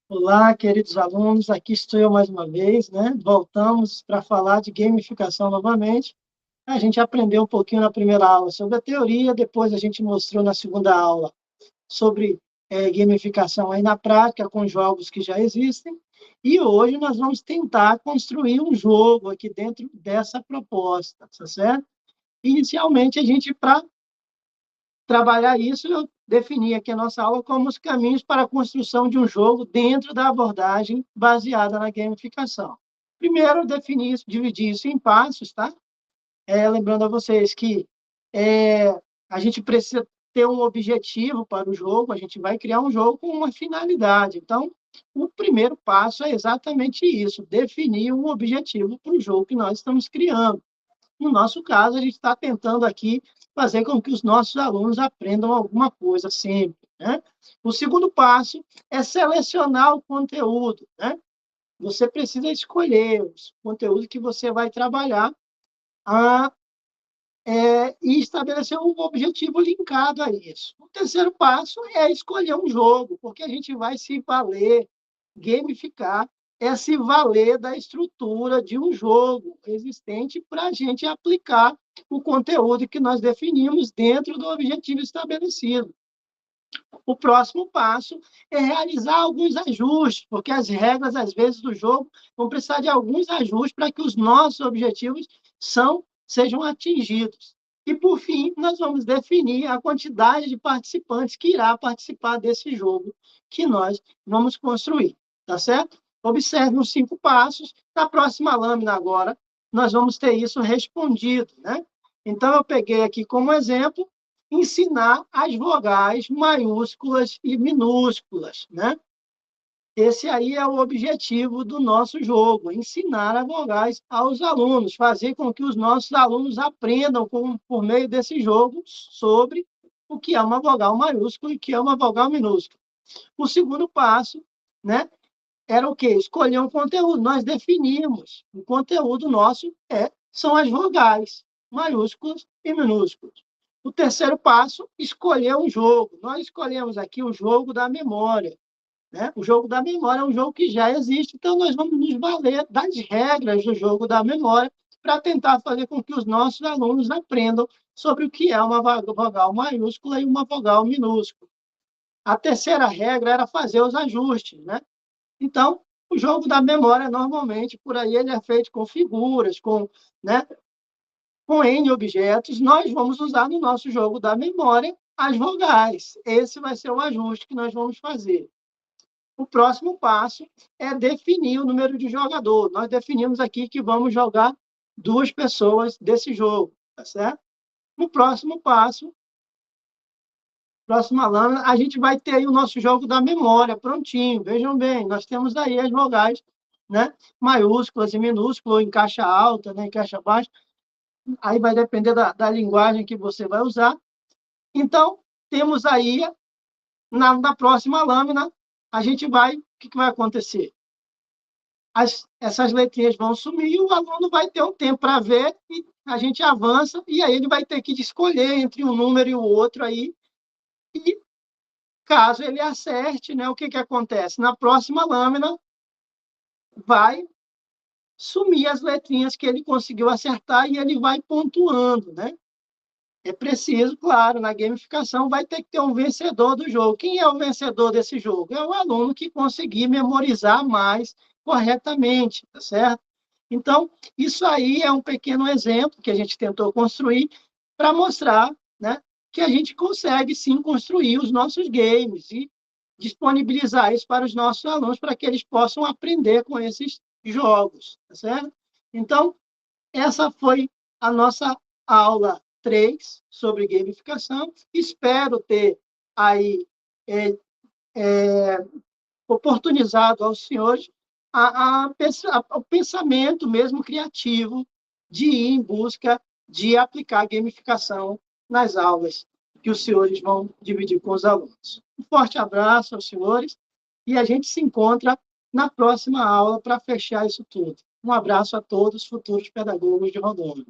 Olá, queridos alunos, aqui estou eu mais uma vez, né? Voltamos para falar de gamificação novamente. A gente aprendeu um pouquinho na primeira aula sobre a teoria, depois a gente mostrou na segunda aula sobre gamificação aí na prática, com jogos que já existem. E hoje nós vamos tentar construir um jogo aqui dentro dessa proposta, tá certo? Inicialmente, a gente, para trabalhar isso, eu defini aqui a nossa aula como os caminhos para a construção de um jogo dentro da abordagem baseada na gamificação. Primeiro, eu defini isso, dividi isso em passos, tá? Lembrando a vocês que é, a gente precisa ter um objetivo para o jogo, a gente vai criar um jogo com uma finalidade. Então, o primeiro passo é exatamente isso, definir um objetivo para o jogo que nós estamos criando. No nosso caso, a gente está tentando aqui fazer com que os nossos alunos aprendam alguma coisa sempre, né? O segundo passo é selecionar o conteúdo, né? Você precisa escolher os conteúdos que você vai trabalhar a, e estabelecer um objetivo linkado a isso. O terceiro passo é escolher um jogo, porque a gente vai se valer, gamificar, é se valer da estrutura de um jogo existente para a gente aplicar o conteúdo que nós definimos dentro do objetivo estabelecido. O próximo passo é realizar alguns ajustes, porque as regras, às vezes, do jogo vão precisar de alguns ajustes para que os nossos objetivos sejam atingidos. E, por fim, nós vamos definir a quantidade de participantes que irá participar desse jogo que nós vamos construir, tá certo? Observe os 5 passos. Na próxima lâmina, agora, nós vamos ter isso respondido, né? Então, eu peguei aqui como exemplo ensinar as vogais maiúsculas e minúsculas, né? Esse aí é o objetivo do nosso jogo, ensinar as vogais aos alunos, fazer com que os nossos alunos aprendam por meio desse jogo sobre o que é uma vogal maiúscula e o que é uma vogal minúscula. O segundo passo, né, era o quê? Escolher um conteúdo. Nós definimos. O conteúdo nosso são as vogais maiúsculas e minúsculas. O terceiro passo, escolher um jogo. Nós escolhemos aqui o jogo da memória, né? O jogo da memória é um jogo que já existe, então nós vamos nos valer das regras do jogo da memória para tentar fazer com que os nossos alunos aprendam sobre o que é uma vogal maiúscula e uma vogal minúscula. A terceira regra era fazer os ajustes, né? Então, o jogo da memória, normalmente, por aí, ele é feito com figuras, né, com N objetos. Nós vamos usar no nosso jogo da memória as vogais. Esse vai ser o ajuste que nós vamos fazer. O próximo passo é definir o número de jogador. Nós definimos aqui que vamos jogar 2 pessoas desse jogo, tá certo? No próximo passo, próxima lâmina, a gente vai ter aí o nosso jogo da memória prontinho. Vejam bem, nós temos aí as vogais, né, maiúsculas e minúsculas, em caixa alta, né, em caixa baixa. Aí vai depender da linguagem que você vai usar. Então, temos aí, na próxima lâmina, a gente vai, o que vai acontecer? Essas letrinhas vão sumir e o aluno vai ter um tempo para ver e a gente avança e aí ele vai ter que escolher entre um número e o outro aí. E caso ele acerte, né, o que acontece? Na próxima lâmina, vai sumir as letrinhas que ele conseguiu acertar e ele vai pontuando, né? É preciso, claro, na gamificação vai ter que ter um vencedor do jogo. Quem é o vencedor desse jogo? É o aluno que conseguir memorizar mais corretamente, tá certo? Então, isso aí é um pequeno exemplo que a gente tentou construir para mostrar, né, que a gente consegue, sim, construir os nossos games e disponibilizar isso para os nossos alunos para que eles possam aprender com esses jogos, tá certo? Então, essa foi a nossa aula 3 sobre gamificação. Espero ter aí oportunizado aos senhores o pensamento mesmo criativo de ir em busca de aplicar gamificação nas aulas que os senhores vão dividir com os alunos. Um forte abraço aos senhores e a gente se encontra na próxima aula para fechar isso tudo. Um abraço a todos os futuros pedagogos de Rondônia.